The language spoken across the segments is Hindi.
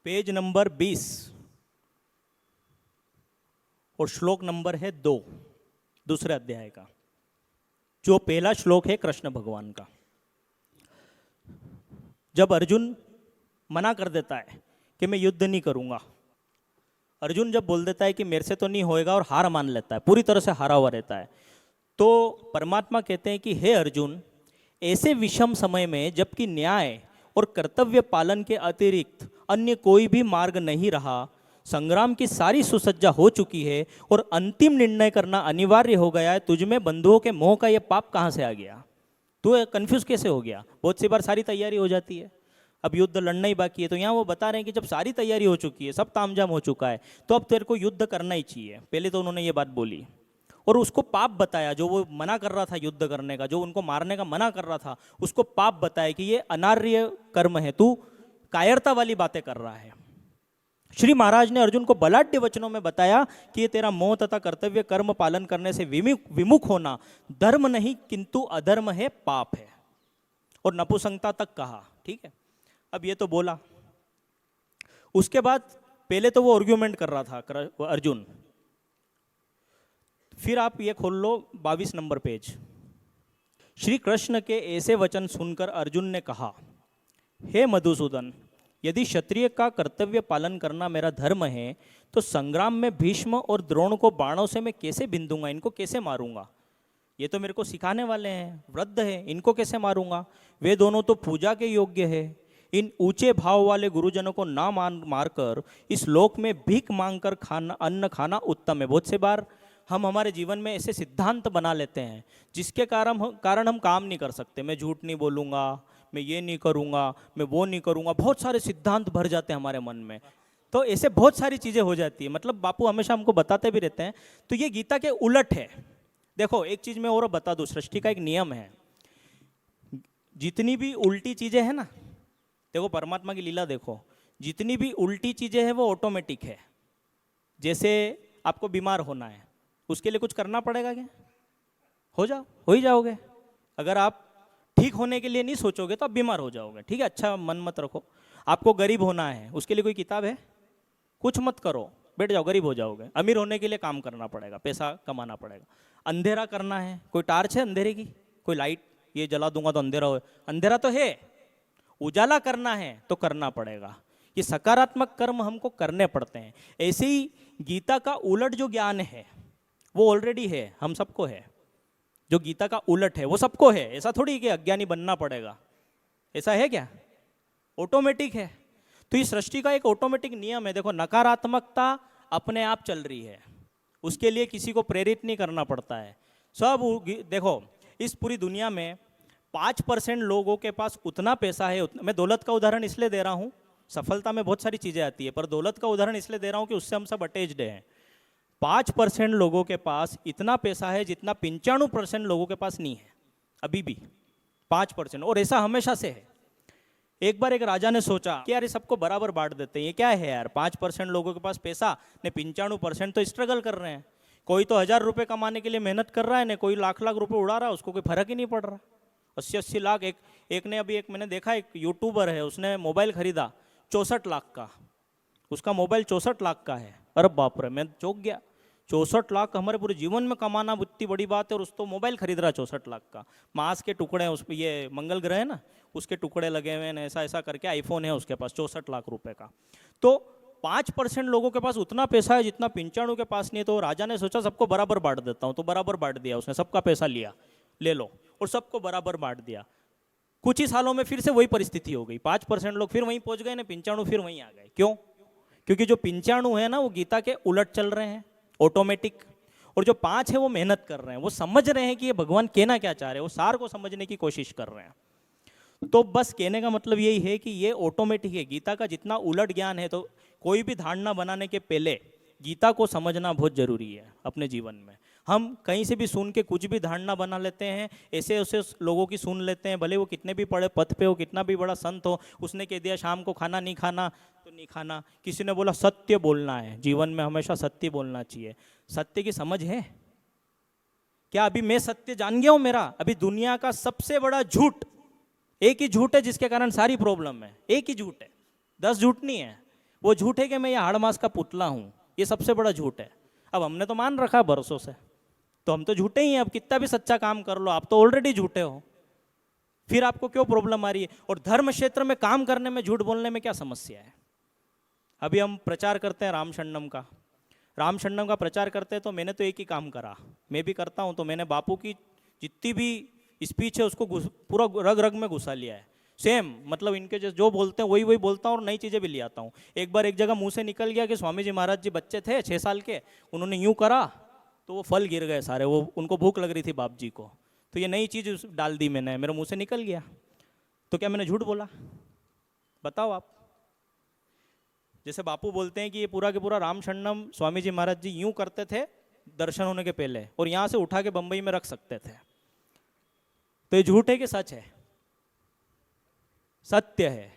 पेज नंबर 20 और श्लोक नंबर है 2, दूसरे अध्याय का। जो पहला श्लोक है कृष्ण भगवान का। जब अर्जुन मना कर देता है कि मैं युद्ध नहीं करूंगा, अर्जुन जब बोल देता है कि मेरे से तो नहीं होएगा और हार मान लेता है, पूरी तरह से हारा हुआ रहता है, तो परमात्मा कहते हैं कि हे अर्जुन, ऐसे विषम समय में जबकि न्याय और कर्तव्य पालन के अतिरिक्त अन्य कोई भी मार्ग नहीं रहा, संग्राम की सारी सुसज्जा हो चुकी है और अंतिम निर्णय करना अनिवार्य हो गया है, तुझमें बंधुओं के मोह का यह पाप कहाँ से आ गया? तू कंफ्यूज कैसे हो गया? बहुत सी बार सारी तैयारी हो जाती है, अब युद्ध लड़ना ही बाकी है, तो यहाँ वो बता रहे हैं कि जब सारी तैयारी हो चुकी है, सब तामझाम हो चुका है, तो अब तेरे को युद्ध करना ही चाहिए। पहले तो उन्होंने ये बात बोली और उसको पाप बताया, जो वो मना कर रहा था युद्ध करने का, जो उनको मारने का मना कर रहा था, उसको पाप बताया कि ये अनार्य कर्म है, तू कायरता वाली बातें कर रहा है। श्री महाराज ने अर्जुन को बलाढ्य वचनों में बताया कि ये तेरा मोह तथा कर्तव्य कर्म पालन करने से विमुख होना धर्म नहीं किंतु अधर्म है, पाप है, और नपुंसकता तक कहा। ठीक है, अब ये तो बोला। उसके बाद पहले तो वो आर्ग्यूमेंट कर रहा था अर्जुन, फिर आप ये खोल लो 22 नंबर पेज। श्री कृष्ण के ऐसे वचन सुनकर अर्जुन ने कहा, हे मधुसूदन, यदि क्षत्रिय का कर्तव्य पालन करना मेरा धर्म है, तो संग्राम में भीष्म और द्रोण को बाणों से मैं कैसे बिंदूंगा? इनको कैसे मारूंगा? ये तो मेरे को सिखाने वाले हैं, वृद्ध है, इनको कैसे मारूंगा? वे दोनों तो पूजा के योग्य है। इन ऊंचे भाव वाले गुरुजनों को ना मारकर इस लोक में भीख मांगकर अन्न खाना उत्तम है। बहुत से बार हम हमारे जीवन में ऐसे सिद्धांत बना लेते हैं जिसके कारण हम काम नहीं कर सकते। मैं झूठ नहीं बोलूँगा, मैं ये नहीं करूँगा, मैं वो नहीं करूँगा, बहुत सारे सिद्धांत भर जाते हैं हमारे मन में। तो ऐसे बहुत सारी चीज़ें हो जाती है, मतलब बापू हमेशा हमको बताते भी रहते हैं। तो ये गीता के उलट है। देखो एक चीज़ मैं और बता दूँ, सृष्टि का एक नियम है, जितनी भी उल्टी चीज़ें हैं ना, देखो परमात्मा की लीला देखो, जितनी भी उल्टी चीज़ें हैं वो ऑटोमेटिक है। जैसे आपको बीमार होना है, उसके लिए कुछ करना पड़ेगा क्या? हो ही जाओगे। अगर आप ठीक होने के लिए नहीं सोचोगे तो आप बीमार हो जाओगे। ठीक है, अच्छा मन मत रखो। आपको गरीब होना है, उसके लिए कोई किताब है? कुछ मत करो, बैठ जाओ, गरीब हो जाओगे। अमीर होने के लिए काम करना पड़ेगा, पैसा कमाना पड़ेगा। अंधेरा करना है, कोई टार्च है अंधेरे की? कोई लाइट ये जला दूंगा तो अंधेरा हो? अंधेरा तो है। उजाला करना है तो करना पड़ेगा। ये सकारात्मक कर्म हमको करने पड़ते हैं। ऐसे ही गीता का उलट जो ज्ञान है वो ऑलरेडी है, हम सबको है। जो गीता का उलट है वो सबको है। ऐसा थोड़ी कि अज्ञानी बनना पड़ेगा, ऐसा है क्या? ऑटोमेटिक है। तो इस सृष्टि का एक ऑटोमेटिक नियम है। देखो नकारात्मकता अपने आप चल रही है, उसके लिए किसी को प्रेरित नहीं करना पड़ता है। सब देखो इस पूरी दुनिया में 5% लोगों के पास उतना पैसा है, मैं दौलत का उदाहरण इसलिए दे रहा हूँ, सफलता में बहुत सारी चीज़ें आती है, पर दौलत का उदाहरण इसलिए दे रहा हूँ कि उससे हम सब अटैच्ड हैं। 5% लोगों के पास इतना पैसा है जितना 95% लोगों के पास नहीं है, अभी भी 5%, और ऐसा हमेशा से है। एक बार एक राजा ने सोचा कि यार ये सबको बराबर बांट देते हैं, ये क्या है यार, 5% लोगों के पास पैसा ने 95% तो स्ट्रगल कर रहे हैं। कोई तो 1000 रुपये कमाने के लिए मेहनत कर रहा है, ने कोई लाख लाख रुपए उड़ा रहा है, उसको कोई फर्क ही नहीं पड़ रहा। 80-80 लाख। एक ने अभी, एक मैंने देखा, एक यूट्यूबर है, उसने मोबाइल खरीदा 64 लाख का, उसका मोबाइल 64 लाख का है। अरे बाप रे, मैं चौंक गया। 64 लाख हमारे पूरे जीवन में कमाना इतनी बड़ी बात है, और उस तो मोबाइल खरीद रहा है 64 लाख का। मांस के टुकड़े हैं उस पर, ये मंगल ग्रह है ना, उसके टुकड़े लगे हुए हैं, ऐसा ऐसा करके आईफोन है उसके पास 64 लाख रुपए का। तो 5% लोगों के पास उतना पैसा है जितना 95 के पास नहीं है। तो राजा ने सोचा सबको बराबर बांट देता हूँ, तो बराबर बांट दिया उसने, सबका पैसा लिया, ले लो, और सबको बराबर बांट दिया। कुछ ही सालों में फिर से वही परिस्थिति हो गई, 5% लोग फिर वहीं पहुंच गए ना, 95 फिर वहीं आ गए। क्यों? क्योंकि जो 95 है ना वो गीता के उलट चल रहे हैं, ऑटोमेटिक, और जो 5 है वो मेहनत कर रहे हैं, वो समझ रहे हैं कि ये भगवान कहना क्या चाह रहे हैं, वो सार को समझने की कोशिश कर रहे हैं। तो बस कहने का मतलब यही है कि ये ऑटोमेटिक है। गीता का जितना उलट ज्ञान है, तो कोई भी धारणा बनाने के पहले गीता को समझना बहुत जरूरी है अपने जीवन में। हम कहीं से भी सुन के कुछ भी धारणा बना लेते हैं, ऐसे ऐसे लोगों की सुन लेते हैं, भले वो कितने भी बड़े पद पे हो, कितना भी बड़ा संत हो, उसने कह दिया शाम को खाना नहीं खाना तो नहीं खाना। किसी ने बोला सत्य बोलना है, जीवन में हमेशा सत्य बोलना चाहिए। सत्य की समझ है क्या? अभी मैं सत्य जान गया हूं मेरा? अभी दुनिया का सबसे बड़ा झूठ एक ही झूठ है जिसके कारण सारी प्रॉब्लम है, एक ही झूठ है, 10 झूठ नहीं है। वो झूठ है कि मैं ये हाड़ मास का पुतला हूँ, ये सबसे बड़ा झूठ है। अब हमने तो मान रखा है बरसों से, तो हम तो झूठे ही हैं। अब कितना भी सच्चा काम कर लो, आप तो ऑलरेडी झूठे हो, फिर आपको क्यों प्रॉब्लम आ रही है? और धर्म क्षेत्र में काम करने में झूठ बोलने में क्या समस्या है? अभी हम प्रचार करते हैं रामशरणम का प्रचार करते हैं, तो मैंने तो एक ही काम करा, मैं भी करता हूँ, तो मैंने बापू की जितनी भी स्पीच है उसको पूरा रग रग में घुसा लिया है। सेम मतलब इनके जो बोलते हैं वही वही बोलता हूँ, और नई चीज़ें भी ले आता हूँ। एक बार एक जगह मुंह से निकल गया कि स्वामी जी महाराज जी बच्चे थे 6 साल के, उन्होंने यूँ करा तो वो फल गिर गए सारे, वो उनको भूख लग रही थी बाप जी को, तो ये नई चीज़ डाल दी मैंने, मेरे मुंह से निकल गया, तो क्या मैंने झूठ बोला? बताओ आप। जैसे बापू बोलते हैं कि ये पूरा के पूरा रामशरणम स्वामी जी महाराज जी यूं करते थे दर्शन होने के पहले, और यहां से उठा के बंबई में रख सकते थे, तो ये झूठ है कि सच है? सत्य है,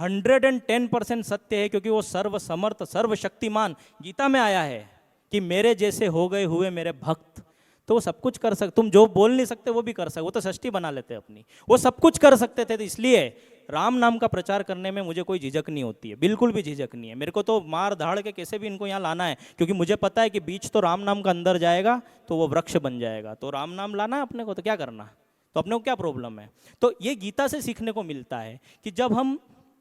110% सत्य है, क्योंकि वो सर्व समर्थ सर्वशक्तिमान गीता में आया है कि मेरे जैसे हो गए हुए मेरे भक्त, तो वो सब कुछ कर सकते। तुम जो बोल नहीं सकते वो भी कर सकते, वो तो षष्ठी बना लेते अपनी, वो सब कुछ कर सकते थे। तो इसलिए राम नाम का प्रचार करने में मुझे कोई झिझक नहीं होती है, बिल्कुल भी झिझक नहीं है। मेरे को तो मार धाड़ के कैसे भी इनको यहाँ लाना है, क्योंकि मुझे पता है कि बीज तो राम नाम का अंदर जाएगा तो वो वृक्ष बन जाएगा। तो राम नाम लाना है अपने को, तो क्या करना, तो अपने को क्या प्रॉब्लम है? तो ये गीता से सीखने को मिलता है कि जब हम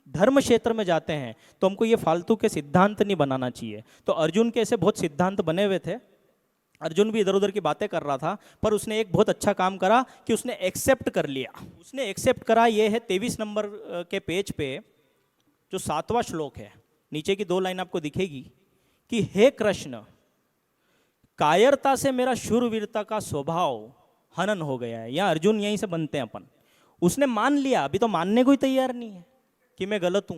धर्म क्षेत्र में जाते हैं तो हमको ये फालतू के सिद्धांत नहीं बनाना चाहिए। तो अर्जुन के ऐसे बहुत सिद्धांत बने हुए थे, अर्जुन भी इधर उधर की बातें कर रहा था, पर उसने एक बहुत अच्छा काम करा कि उसने एक्सेप्ट कर लिया। उसने एक्सेप्ट करा, ये है 23 नंबर के पेज पे जो 7वां श्लोक है, नीचे की 2 लाइन आपको दिखेगी कि हे कृष्ण, कायरता से मेरा शूरवीरता का स्वभाव हनन हो गया है। या अर्जुन यहीं से बनते हैं अपन। उसने मान लिया, अभी तो मानने को ही तैयार नहीं है कि मैं गलत हूं,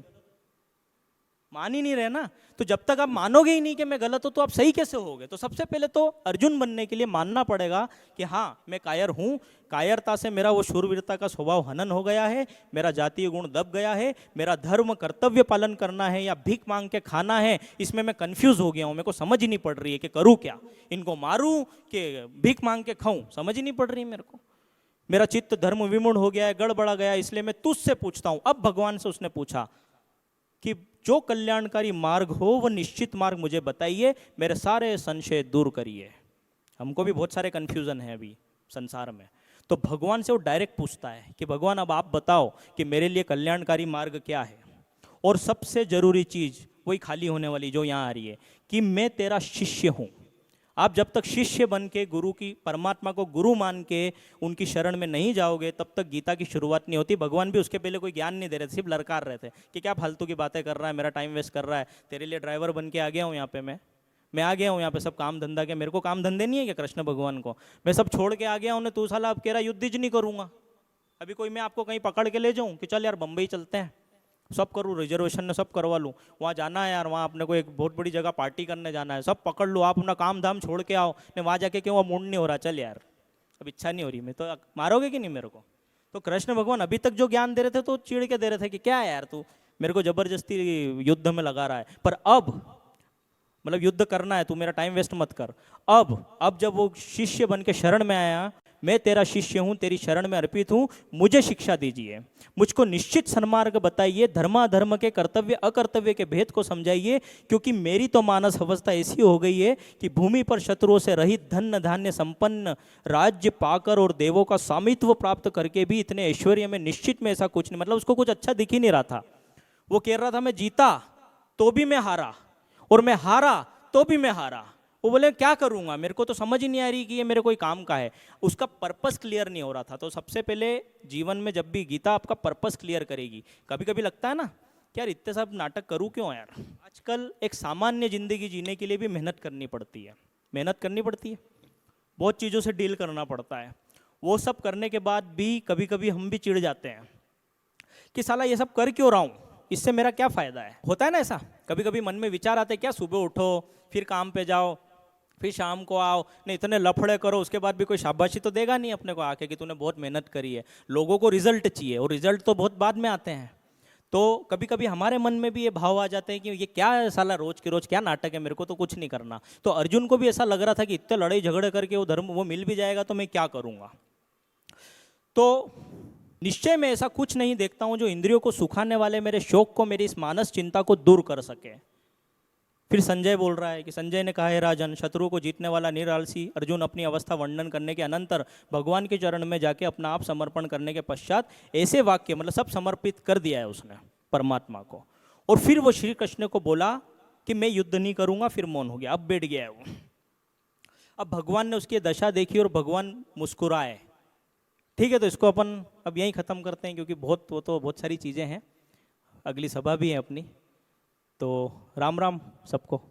मान ही नहीं रहे ना। तो जब तक आप मानोगे ही नहीं कि मैं गलत हूं, तो आप सही कैसे होगे? तो सबसे पहले तो अर्जुन बनने के लिए मानना पड़ेगा कि हाँ मैं कायर हूं, कायरता से मेरा वो शूरवीरता का स्वभाव हनन हो गया है, मेरा जातीय गुण दब गया है, मेरा धर्म कर्तव्य पालन करना है या भीख मांग के खाना है, इसमें मैं कंफ्यूज हो गया हूं। मेरे को समझ ही नहीं पड़ रही है कि करूं क्या, इनको मारूं कि भीख मांग के खाऊं, समझ ही नहीं पड़ रही मेरे को। मेरा चित्त धर्म विमूढ़ हो गया है, गड़बड़ा गया, इसलिए मैं तुझसे पूछता हूं। अब भगवान से उसने पूछा कि जो कल्याणकारी मार्ग हो वो निश्चित मार्ग मुझे बताइए, मेरे सारे संशय दूर करिए। हमको भी बहुत सारे कंफ्यूजन है अभी संसार में, तो भगवान से वो डायरेक्ट पूछता है कि भगवान अब आप बताओ कि मेरे लिए कल्याणकारी मार्ग क्या है। और सबसे जरूरी चीज वही खाली होने वाली जो यहाँ आ रही है कि मैं तेरा शिष्य हूँ। आप जब तक शिष्य बन के गुरु की, परमात्मा को गुरु मान के उनकी शरण में नहीं जाओगे, तब तक गीता की शुरुआत नहीं होती। भगवान भी उसके पहले कोई ज्ञान नहीं दे रहे थे, सिर्फ ललकार रहे थे कि क्या फालतू की बातें कर रहा है, मेरा टाइम वेस्ट कर रहा है, तेरे लिए ड्राइवर बन के आ गया हूँ यहाँ पे, मैं आ गया हूँ यहाँ पे सब काम धंधा के, मेरे को काम धंधे नहीं है क्या कृष्ण भगवान को? मैं सब छोड़ के आ गया हूँ, तू साला अब कह रहा युद्ध ही नहीं करूँगा। अभी कोई मैं आपको कहीं पकड़ के ले जाऊँ कि चल यार बम्बई चलते हैं, सब करूँ, रिजर्वेशन ने सब करवा लूँ, वहाँ जाना है यार, वहाँ अपने को एक बहुत बड़ी जगह पार्टी करने जाना है, सब पकड़ लो, आप अपना काम धाम छोड़ के आओ, नहीं वहाँ जाके क्यों मूड नहीं हो रहा, चल यार अब इच्छा नहीं हो रही, मैं तो मारोगे कि नहीं मेरे को? तो कृष्ण भगवान अभी तक जो ज्ञान दे रहे थे तो चिढ़ के दे रहे थे कि क्या है यार तू मेरे को जबरदस्ती युद्ध में लगा रहा है, पर अब मतलब युद्ध करना है, तू मेरा टाइम वेस्ट मत कर। अब जब वो शिष्य बन के शरण में आया, मैं तेरा शिष्य हूँ, तेरी शरण में अर्पित हूँ, मुझे शिक्षा दीजिए, मुझको निश्चित सन्मार्ग बताइए, धर्माधर्म के कर्तव्य अकर्तव्य के भेद को समझाइए, क्योंकि मेरी तो मानस अवस्था ऐसी हो गई है कि भूमि पर शत्रुओं से रहित धन्य धान्य संपन्न राज्य पाकर और देवों का स्वामित्व प्राप्त करके भी इतने ऐश्वर्य में निश्चित में ऐसा कुछ नहीं, मतलब उसको कुछ अच्छा दिख ही नहीं रहा था। वो कह रहा था मैं जीता तो भी मैं हारा, और मैं हारा तो भी मैं हारा। वो बोले क्या करूंगा, मेरे को तो समझ ही नहीं आ रही कि ये मेरे कोई काम का है, उसका पर्पस क्लियर नहीं हो रहा था। तो सबसे पहले जीवन में जब भी गीता आपका पर्पस क्लियर करेगी, कभी कभी लगता है ना कि यार इतने सब नाटक करूँ क्यों यार। आजकल एक सामान्य जिंदगी जीने के लिए भी मेहनत करनी पड़ती है, बहुत चीज़ों से डील करना पड़ता है। वो सब करने के बाद भी कभी कभी हम भी चिढ़ जाते हैं कि साला ये सब कर क्यों रहा हूँ, इससे मेरा क्या फ़ायदा है। होता है ना ऐसा, कभी कभी मन में विचार आते हैं क्या सुबह उठो फिर काम पे जाओ फिर शाम को आओ, नहीं इतने लफड़े करो, उसके बाद भी कोई शाबाशी तो देगा नहीं अपने को आके कि तूने बहुत मेहनत करी है। लोगों को रिजल्ट चाहिए, और रिजल्ट तो बहुत बाद में आते हैं। तो कभी कभी हमारे मन में भी ये भाव आ जाते हैं कि ये क्या है साला, रोज के रोज क्या नाटक है, मेरे को तो कुछ नहीं करना। तो अर्जुन को भी ऐसा लग रहा था कि इतने लड़ाई झगड़े करके वो धर्म वो मिल भी जाएगा तो मैं क्या करूँगा। तो निश्चय में ऐसा कुछ नहीं देखता हूं जो इंद्रियों को सुखाने वाले मेरे शोक को, मेरी इस मानस चिंता को दूर कर सके। फिर संजय बोल रहा है कि संजय ने कहा, है राजन, शत्रु को जीतने वाला निरालसी अर्जुन अपनी अवस्था वर्णन करने के अनंतर भगवान के चरण में जाके अपना आप समर्पण करने के पश्चात ऐसे वाक्य, मतलब सब समर्पित कर दिया है उसने परमात्मा को, और फिर वो श्री कृष्ण को बोला कि मैं युद्ध नहीं करूंगा, फिर मौन हो गया, अब बैठ गया है वो। अब भगवान ने उसकी दशा देखी और भगवान मुस्कुराए। ठीक है, तो इसको अपन अब यहीं ख़त्म करते हैं, क्योंकि बहुत सारी चीज़ें हैं, अगली सभा भी है अपनी। तो राम राम सबको।